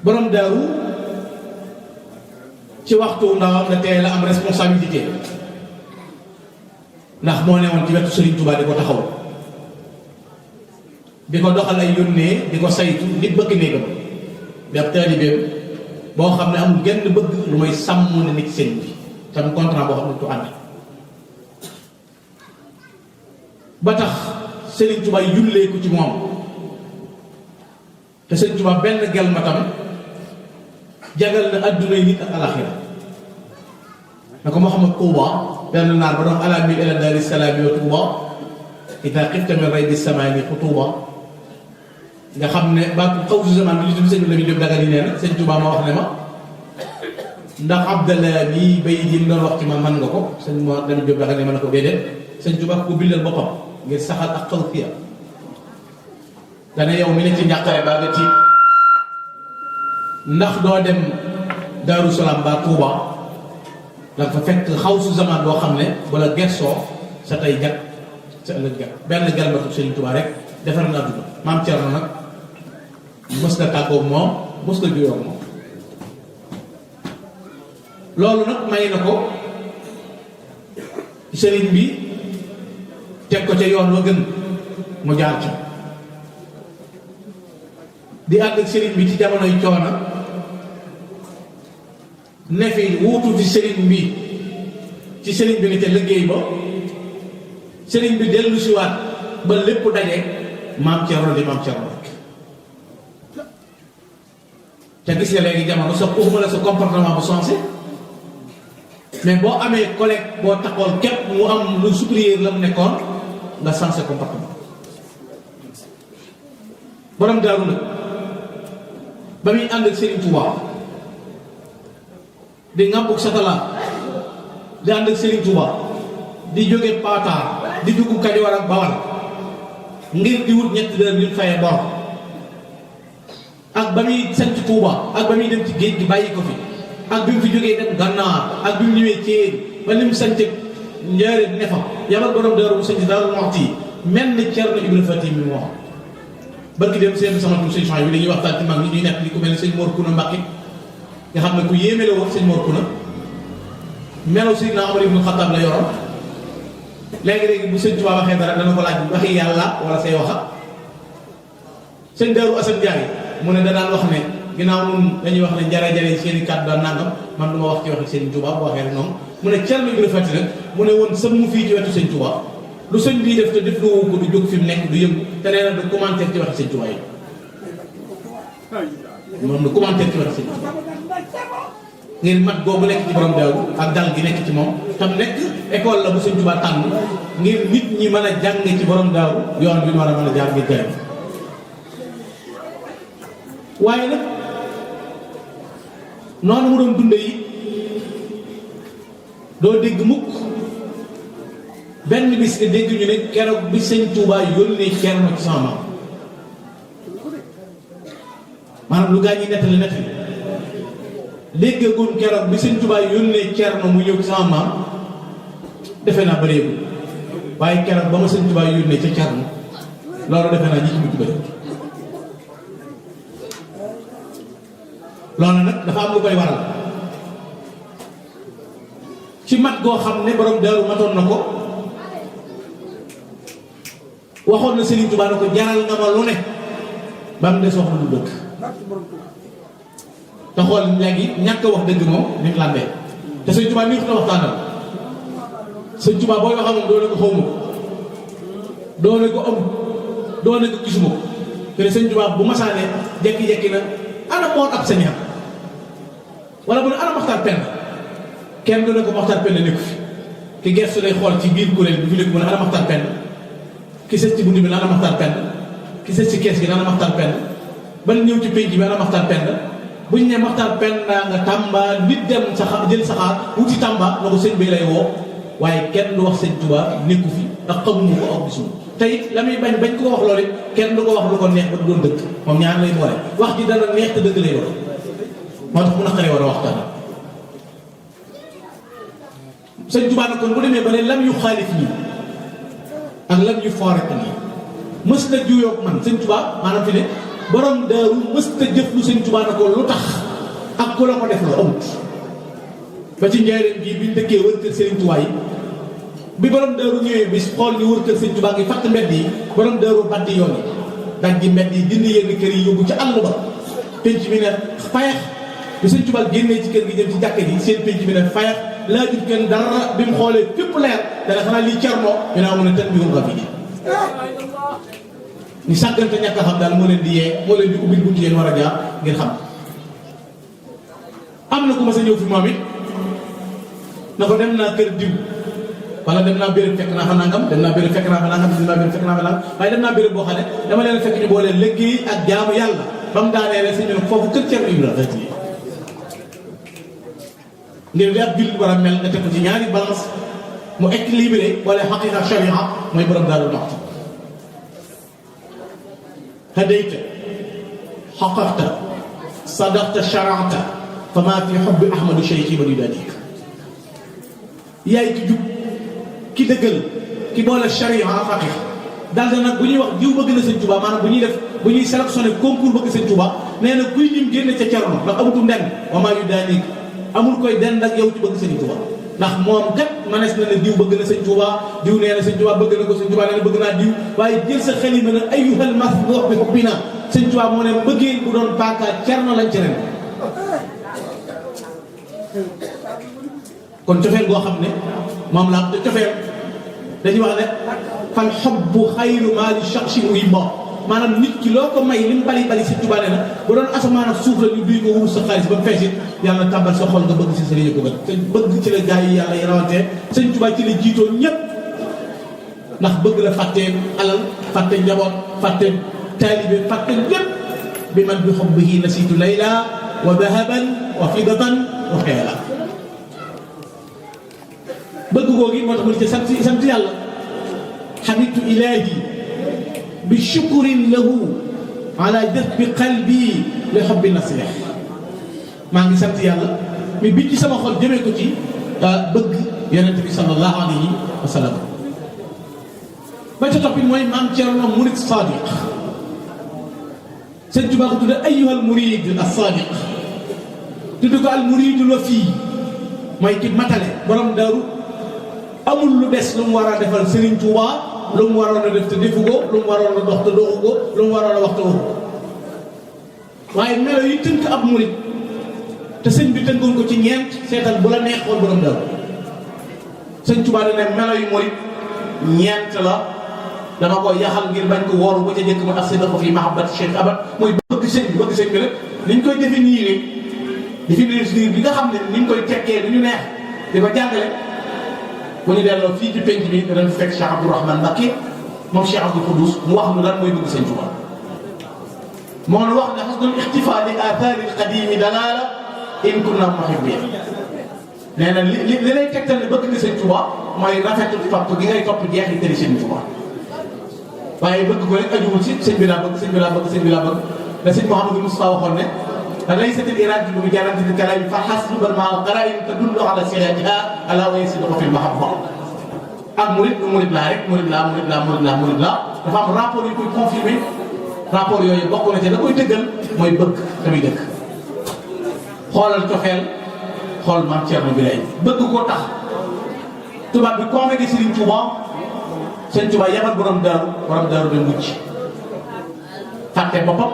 borom daaru ci waxtu ndawam la tey la am responsabilité ndax moo ne woon ci wetu Serigne Touba di ko taxaw di ko doxal ay yónnee di ko saytu nit bëgg néegam di ab taalibeem boo xam ne amul genn bëgg lu may sàmm ne nit sëriñ bi tam contrat boo xam ne du ànd ba tax Serigne Touba yullee ko ci moom te Serigne Touba benn gel matam jagal na adduna yi nit ak alaxira na ko Mouhamad Touba benn naar ba doon alaamil ila daari salaami wa Touba ida xifta min raydi samaani xutuba nga xam ne ba xaw si zaman bi li tudd sëñ bi la muy jóg dagal yi nee na sëñ Touba ma wax ne ma ndax Abdallah bi bay yi doon wax ci man nga ko sëñ moo dama jóg dagal ne ma ne ko déedéet sëñ Touba ko bindal boppam ngir saxal ak xawfiya dana yow mi ne ci njàqare baa nga tiit ndax doo dem Daaru Salaam ba Touba la fa fekk xaw su zaman boo xam ne wala gersoo sa tey jag sa ëllëg jag benn galmatu Serigne Touba rek defar na àdduna maam Thierno nag mës na tàggoog moom mës na juyoog moom loolu nag may na ko Serigne bi teg ko ca yoon wa gën mu jaar ca di ànd ak Serigne bi ci jamonoy coona ne fi wuutu fi Serigne bi ci Serigne bi ne ca liggéey ba Serigne bi dellu si waat ba lépp daje maam Thierno di maam Thierno te gis nga léegi jamono sa waxuma la sa comportement bu sensé mais boo amee collègue boo taxool képp mu am lu supérieur la mu nekkoon nga sensé comportement borom daaru nag ba muy ànd ak Serigne Touba di ngàmbug satala di ànd ak Serigne Touba di jóge Paataar di dugg Kajoor ak Bawal ngir di wut ñetti dërëm ñu fayee bor ak ba muy sanc Touba ak ba muy dem ci géej gi bàyyi ko fi ak bi mu fi jógee dem Gànnaar ak bi mu ñëwee Thiène ba li mu sanc Njaaréem ne fa yabal borom daaru mu sanc Daaru Muxti mel ni Cerno Ibra Faati mi moo barki dem seen sama tu sëñ bi dañuy waxtaan ci mag ñi ñuy nekk li ku mel ni sëñ Mor Kuna Mbàkke nga xam ne ku yéeme la woon sëñ Mor Kuna melaw Seydina Omar ibnu Xattaab la yoroon léegi-léegi bu sëñ Tuubaa waxee dara dana ko laaj waxi yàlla wala say waxa sëñ Daaru Asan Njaay mu ne danaan wax ne ginnaaw nun dañuy wax ne njare-jare seeni kàddu daan nangam man du ma wax ci waxi sëñ Tuubaa bu waxee rek noonu mu ne Cerno Ibra Faati nag mu ne woon sëmm fii ci wetu sëñ Tuubaa lu sëñ bii def te def loo ko du jóg fi mu nekk du yëngu te nee na du commentaire ci waxi sëñ Tuubaa yi moom du commentaire ci waxi sëñ Tuubaa ngir mat googu nekk ci borom daaru ak dal gi nekk ci moom tam nekk école la bu sëñ Tuubaa tànn ngir nit ñi mën a jàng ci borom daaru yoon bi ñu war a mën a jaar ngir jàng waaye nag noonu mu doon dunde yi doo dégg mukk benn bis nga dégg ñu ne keroog bi sëñ Tuubaa yónnee Cerno ci sama maam maanaam lu gaa ñi nettali déggagoon keroog bi sëñ Tuubaa yónnee Cerno mu ñëw ci sama maam defe naa bëreegul waaye keroog ba ma sëñ Tuubaa yónnee ca Cerno loolu defe naa ñi ci mujj bëri loolu nag dafa am lu koy waral ci mat goo xam ne borom daaru matoon na ko waxoon na Serigne Touba ne ko jaral nga ma lu ne ba mu des wax lu dëgg te xool léegi ñàkk wax dëgg moom ni mu làmbee te Serigne Touba nii ko waxtaanal Serigne Touba booy wax ak moom doo ne ko xawma ko doo ne ko am doo ne ko gisuma ko te Serigne Touba bu masaane jekki-jekki na ana moon ab sañam wala bu ne ana Maxtaar Penn kenn du ne ko Maxtaar Penn nekku fi ki gersu lay xool ci biir kuréel bi fi nekk mu ne ana Maxtaar Penn ki sës ci bunt bi ana Maxtaar Penn ki sës ci kees gi ana Maxtaar Penn ba ñëw ci pénc bi ana Maxtaar Penn bu ñu ne Maxtaar Penn nga Tamba nit dem saxaar jël saxaar wuti Tamba na ko sëñ bi lay woo waaye kenn du wax sëñ Tuubaa nekku fi ndax xamuñu ko ak gisuma te it la muy bañ ko wax loolu it kenn du ko wax lu ko neex ba du doon dëgg moom ñaar lay boole wax ji dana neex te dëgg lay doon moo tax mu naqaree war a waxtaan sëñ Tuubaa nag kon bu demee ba ne lam yu xaalif nii ak lam yu fooret nii mës na juyoog man sëñ Tuubaa maanaam fi ne borom daaru mësta jëf lu sëñ Tuubaa na ko lu tax ak ku la ko def la amut ba ci njaareem gii biñ dëkkee wër kër sëriñ Tuubaa yi bi borom daaru ñëwee bis xool ni wër kër sëñ Tuubaa gi fatt mbedd yi borom daaru baddi yoon yi daj gi mbedd yi dindi yenn kër yi yóbbu ci àll ba penc mi ne fayax bi sëñ Tuubaa génnee ci kër gi jëm ci jàkka ji seen penc mi ne fayax laajut kenn dara bi mu xoolee fépp leer dana xanaa lii Cerno ñu naa mën a tën bi nga fi ñu sàggante ñàkk a xam daal moo leen di yee moo leen di ubbil buntu yéen war a jaar ngeen xam am na ku ma sa ñëw fi moom it na ko dem naa kër diw wala dem naa béréb fekk naa fa nangam dem naa béréb fekk naa fa nangam dem naa béréb fekk naa fa nangam waaye dem naa béréb boo xam ne dama leen fekk ñu boole liggéey ak jaamu yàlla ba mu daanee rek suñu ne foofu kër Cerno Ibra rek ngir li ab jullit war a mel nga teg ko ci ñaari balance mu équilibré wala xaqiqa ak sharia mooy borom Daaru Muxti hadayta xaqaqta sadaqta shara'ta fa maa fi xubbi ahmadu cheikhi ba yudadik yaay ki jub ki dëggal ki boole sharia ak xaqiqa daal da nag bu ñuy wax jiw bëgg na sëñ Tuubaa maanaam bu ñuy sélectionné concours bëgg sëñ Tuubaa nee na kuy lim génne ca Cerno ndax amutu ndeng wa maa yudadik amul koy dend ak yow ci bëgg sëñ Tuubaa ndax moom kat manees na ne diw bëgg na sëñ Tuubaa diw nee na sëñ Tuubaa bëgg na ko sëñ Tuubaa nee na bëgg naa diw waaye jël sa xalima na ayyuhal masbuux bi hubbina sëñ Tuubaa moo ne mbëggeel bu doon bàkkaar Cerno lañ ci ren kon cofeel goo xam ne moom la te cofeel dañuy wax ne fal hubbu xayru maa li shaxsin uhibbu maanaam nit ki loo ko may li mu bari bari sëñ Tuubaa nee na bu doon asamaan ak suuf la ñu duy ko wurus sa xaalis ba mu fees it yàlla tàmbal sa xol nga bëgg si sëriñ ko te bëgg ci la gaa yi yàlla yi rawantee sëñ Tuubaa ci la jiitoo ñépp ndax bëgg la fàtte alal fàtte njaboot fàtte taalibe fàtte lépp bi man bi hubbihi nasiitu layla wa dahaban wa fidatan wa xeela bëgg googu moo tax mu ci sant yàlla xamitu ilaahi bi shukrin lahu ala jazbi qalbi li hubbi nasih maa ngi sant yàlla mi bi ci sama xol jëmee ko ci bëgg yonent bi sallallahu alayhi wa sallam ba ca toppit mooy maam Cerno murid sadiq sëñ Tuubaa ko tudde ayyuhal murid as-sadiq tudde ko al muridul wafi mooy ki matale borom Daaru amul lu des lu mu war a defal Sëriñ Tuubaa lu mu waroon a def te defu ko lu mu waroon a dox te doxu ko lu mu waroon a wax te waxu ko waaye melo yi tënk ab murid te sëñ bi tënkoon ko ci ñeent seetal bu la neex xool borom Daaru sëñ Tuubaa da ne melo yu murid ñeent la dama ko yaxal ngir bañ ko wooru ba ca jëkk ma as-sidqu fi mahabbati cheikh abad mooy bëgg sëñ bi rek ni ñu koy définir bi nga xam ne ni ñu koy tekkee du ñu neex di ko jàngale bu ñu delloo fii ci penc bi danañ fekk Cheikh Abdourahmane Mbacké moom Cheikh Abdou Khoudous mu wax nu lan mooy bëgg sëñ Tuubaa moo nu wax ne xasnul ixtifaa li aathaari al-qadiimi dalaala in kunna muhibbiin nee na li lay tegtal ne bëgg nga sëñ Tuubaa mooy rafetu topp gi ngay topp jeexitali sëñ Tuubaa waaye bëgg ko rek ajuwul si sëñ bi laa bëgg sëñ bi laa bëgg sëñ bi laa bëgg da sëñ Mouhamadou Moustapha waxoon ne laysat al-iraadatu bi mujarradi al-kalaami fa hasbu bal ma'a qaraa'in tadullu ala sihhatihaa alaa wa yasidqu fi al-mahabba ak murid laa rek murid laa dafa am rapport yu koy confirmer rapport yooyu bokk na ci la koy dëggal mooy bëgg tamit dëgg xoolal cofeel xool maam Cerno bi lay bëgg koo tax tubaab bi convoqué Serigne Touba Serigne Touba yabal borom daaru de mucc fàtte boppam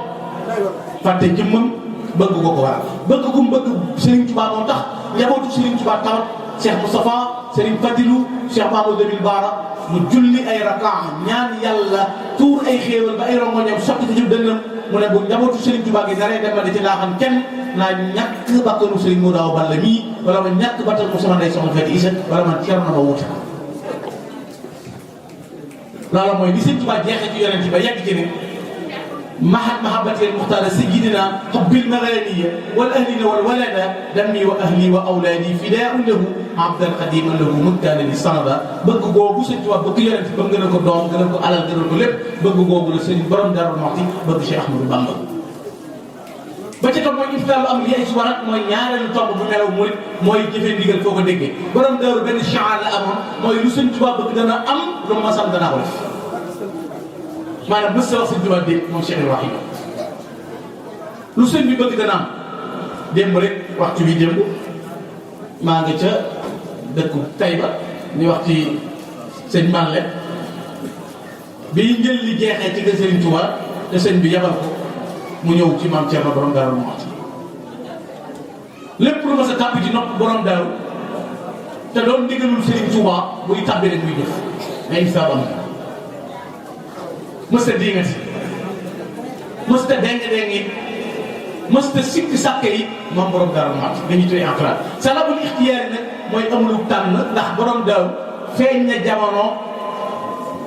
fàtte jëmmam bëgg ko ko waral bëgg ko mu bëgg Serigne Touba moo tax njabootu Serigne Touba tawat Cheikh Moustapha Serigne Fadilou Cheikh Mamadou Demil Bara mu julli ay rakaa ñaan yàlla tuur ay xéewal ba ay rongoñam sotti ci dënnam mu ne bu njabootu Serigne Touba gi daree dem di ci laaxan kenn naa ñàkk bakkanu Serigne Modou Awa Balla mii wala ma ñàkk battal ko sama ndey soxna Faty Issa wala man Cerno na ma wuute loolu mooy li Serigne Touba jeexee ci yonent ba yegg ci ne mahabbati al-muxtaara sayyidina hubbil maghaniya wal ahlina wal walada dammi wa ahli wa awlaadi fidaa'un lahu abdan qadiman lahu muktaana li sanada bëgg googu Sëñ Tuubaa bëgg yonent ba gën a ko doom gën a ko alal gën a ko lépp bëgg googu la sëñ borom Daaru Muxti bëgg Cheikh Ahmadou Bamba ba ca topp mooy iftaalu am li ay suwarat mooy ñaareelu tomb bu melaw murid mooy jëfee ndigal foo ko déggee borom Daaru benn shaar la amoon mooy lu Sëñ Tuubaa bëgg dana am lu ma sant danaa ko def maanaam bés sa wax Sëñ Tuubaa dégg moom Cheikh Ibrahima lu sëñ bi bëgg dana am démb rek waxtu bi démb maa nga ca dëkku Taïba ñu wax ci sëñ Manle bi njël li jeexee ci kër Serigne Touba te sëñ bi yabal ko mu ñëw ci maam Thierno borom Daaru Muxti lépp lu ma sa tàbbi ci nopp borom Daaru te doon ndigalul Serigne Touba buy tàbbi rek muy def mais insa am mës ta diingati mës ta déng-déngi mës ta sikki sàkke yi moom borom Daaru Muxti dañuy tuddee entrave salabul ixtiyaar nag mooy amulu tànn ndax borom Daaru feeñ na jamono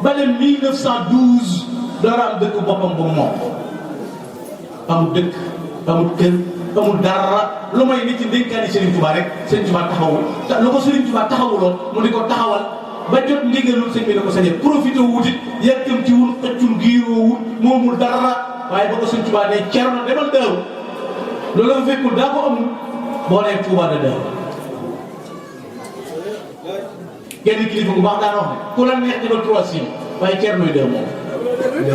ba le 1912 door am dëkk boppam bu moom amul dëkk amul kër amul dara lu may nit ci dénkaani Serigne Touba rek Serigne Touba taxawul te lu ko Serigne Touba taxawuloon mu di ko taxawal ba jot ndigalul sëñ bi da ko sañee profité wutit yàkkamtiwul xëccul giiroowul moomul dara waaye ba ko Serigne Touba ne Cerno demal Daaru loolu la fekkul daa ko amul boo nee Touba da Daaru kenn kilifa bu baax daan wax ne ku la neex defal 3 waaye Cernoy Daaru moom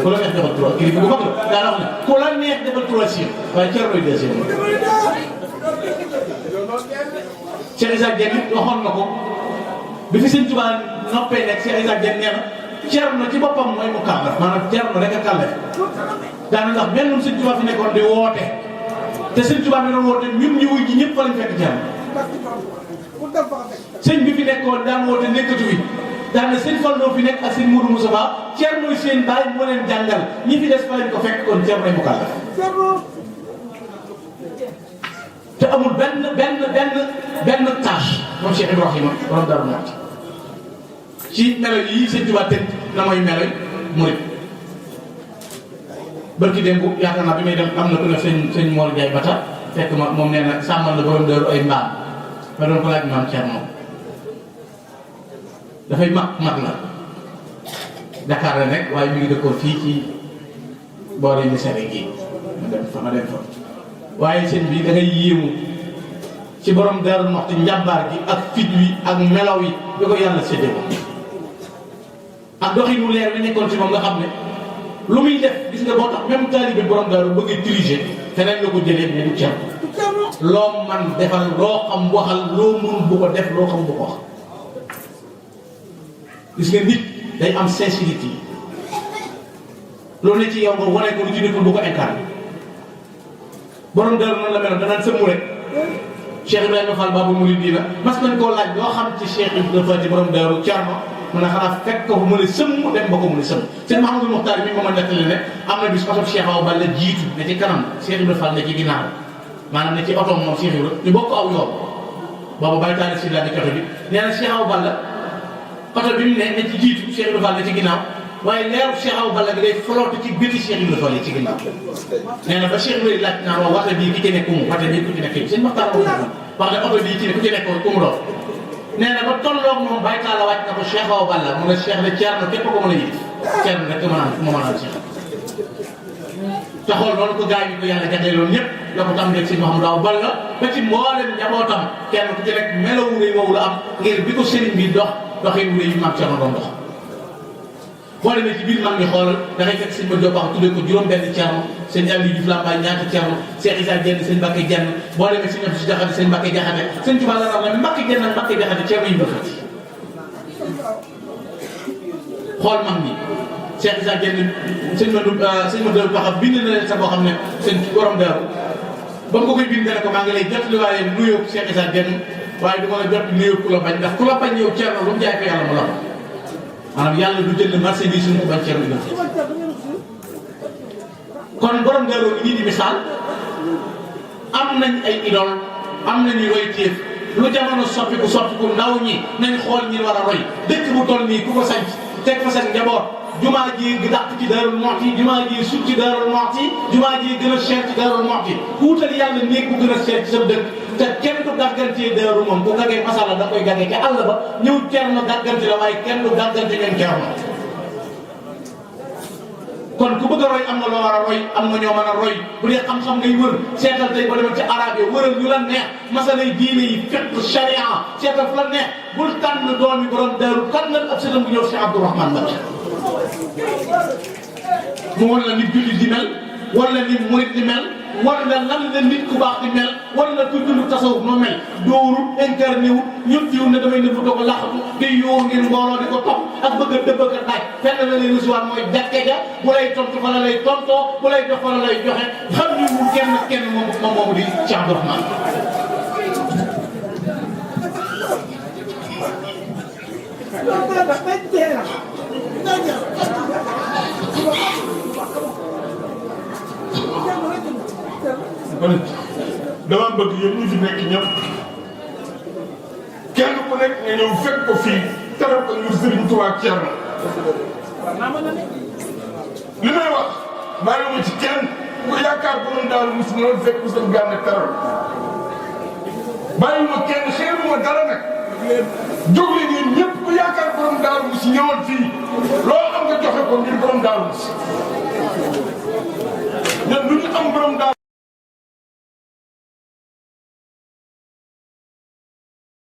ku la neex defal 3 kilifa bu mag la daan wax ne ku la neex defal 3 waaye Cernoy Daaru Cheikh Issa Diène waxoon na ko bi fi Sëñ Tuubaa noppee nekk Cheikh Issa Diène nee na Cerno ci boppam mooy mu kàllaf maanaam Cerno rek a kàllaf daana ndax benn Sëñ Tuubaa fi nekkoon di woote te Sëñ Tuubaa mi doon woote ñun ñu wuy ji ñëpp fa lañ fekk Cerno sëñ bi fi nekkoon daan woote nekkatu fi daan na sëñ Fallu fi nekk ak sëñ Mourou Moussa Ba Cerno mooy seen baay moo leen jàngal ñi fi des fa lañ ko fekk kon Cerno mu kàllaf te amul benn tâche moom Cheikh Ibrahima borom Daaru Muxti ci melo yi Sëñ Tuubaa tënk na mooy melo murit barki démb yaakaar naa bi may dem am na ku ne sëñ Mor Ndiaye Bata fekk ma moom nee na sàmmal na borom Daaru ay mbaam ma doon ko laaj maam Cerno dafay mag la Dakar la nekk waaye mi ngi dëkkoon fii ci boori Misere gi ma dem fa waaye sëñ bi da ngay yéemu ci borom Daaru Muxti njàmbaar gi ak fit wi ak melaw yi da ko yàlla séddee ko ak doxinu leer bi nekkoon ci moom nga xam ne lu muy def gis nga boo tax même taalibe borom Daaru bëgg tricher feneen la ko jëlee mais du Cerno loo man defal loo xam waxal loo mënul bu ko def loo xam bu ko wax gis nga nit day am sincérité loolu ne ci yow nga wane ko lu ci nekkul bu ko incarné borom Daaru noonu la meloon danaan sëmmu rek Cheikh Ibrahima Fall Babou Mouridina mas nañ koo laaj loo xam ci Cheikh Ibrahima Fall ci borom Daaru Cerno mu ne xanaa fekk ko fu mu ne sëmm dem ba ko mu ne sëmm sëñ Mahamadou Mokhtar mi ma nettali ne am na bis oto Cheikh Awa Balla jiitu ne ci kanam Cheikh Ibrahima Fall ne ci ginnaaw maanaam ne ci oto moom Cheikh Ibrahima ñu bokk aw yoon boobu bàyyi taale si laa di oto bi nee na Cheikh Awa Balla oto bi mu ne ci jiitu Cheikh Ibrahima Fall ne ci ginnaaw waaye leeru Cheikh Awa Balla bi day flotte ci bëti Cheikh Ibrahima Fall ci ginnaaw nee na ba Cheikh Ibrahima laaj naa waaw wata bii ki ci nekk mu wata bii ku ci nekk sëñ Mokhtar wax ne oto bii ci ne ku ci nekkoon ku mu doon nee na ba tolloog moom bàyyi taala wàcc na ko Cheikh Awa Balla mu ne Cheikh de Cerno képp ko mën a yëg Cerno rek mën a Cheikh te xool loolu ko gars yi ko yàlla jagleel loolu ñëpp la ko tam rek si Mouhamadou Awa Balla ba ci mboolem njabootam kenn ku ci nekk melawu rëy woowu la am ngir bi ko sëriñ bi dox doxin wu rëy yi maam Cerno doon dox boo demee ci biir mag ñi xoolal da ngay fekk sëñ ma Diop wax tuddee ko juróom-benn Cerno sëñ Aliou Diouf Lambaye ñaata Cerno Cheikh Issa Diène sëñ Mbacke Diène boo demee sëñ Abdou Jaxate sëñ Mbacke Jaxate sëñ Tuubaa la wax ne Mbacke Diène ak Mbacke Jaxate Cerno yi bëkkati xool mag ñi Cheikh Issa Diène sëñ ma Diop wax bind na leen sa boo xam ne sëñ borom Daaru ba mu ko koy bind ne ko maa ngi lay jot li waaye nuyoo Cheikh Issa Diène waaye du ma la jot nuyoo ku la bañ ndax ku la bañ yow Cerno lu mu jaay ko yàlla mu la maanaam yàlla du jënd marché bi suñu ko bañ Cerno def kon borom Daaru nii di misaal am nañ ay idole am nañu roy téef lu jamono soppiku ndaw ñi nañ xool ñi war a roy dëkk bu toll nii ku ko sañ teg fa seen njaboot jumaa ji dàq ci Daaru Muxti jumaa ji sut ci Daaru Muxti jumaa ji gën a cher ci Daaru Muxti wuutal yàlla néeg bu gën a cher ci sa dëkk te kenn du gàggantee Daaru moom bu gaggee masala da koy gaggee ca àll ba ñëw Cerno gàggante la waaye kenn du gàggante ngeen Cerno kon ku bëgg a roy am nga loo war a roy am nga ñoo mën a roy bu dee xam-xam ngay wër seetal tey ba demal ci arabe yi wëral ñu la neex masalay diine yi fiqh sharia seetal fu la neex bul tànn doomi borom Daaru tànnal ab sëtam bu ñëw si Abdourahmane Mbacké mu won la nit jullit di mel wala nit murit di mel war nga lan la nit ku baax di mel war nga kuy dund tasawuf noo mel dóorut incarné wut ñun jiw ne damay nëbb ko laxatu di yoo ngir mbooloo di ko topp ak bëgg a dëbb ak a daaj fenn la lay recevoir mooy jàkke ja bu lay tontu fa la lay tontoo bu lay jox fa la lay joxe xam ni mu kenn moom di Cheikh Abdourahmane dama bëgg yéen ñi fi nekk ñëpp kenn ku nekk nga ñëw fekk ko fii teral ko ngir Serigne Touba Thierno li may wax bàyyi ma ci kenn ku yaakaar borom Daaru Muxti noonu fekk ko seen gànne teral bàyyi ma kenn xeebu ma dara nag jóg leen yéen ñëpp ku yaakaar borom Daaru Muxti ñëwoon fii loo am nga joxe ko ngir borom Daaru Muxti ñun lu ñu am borom Daaru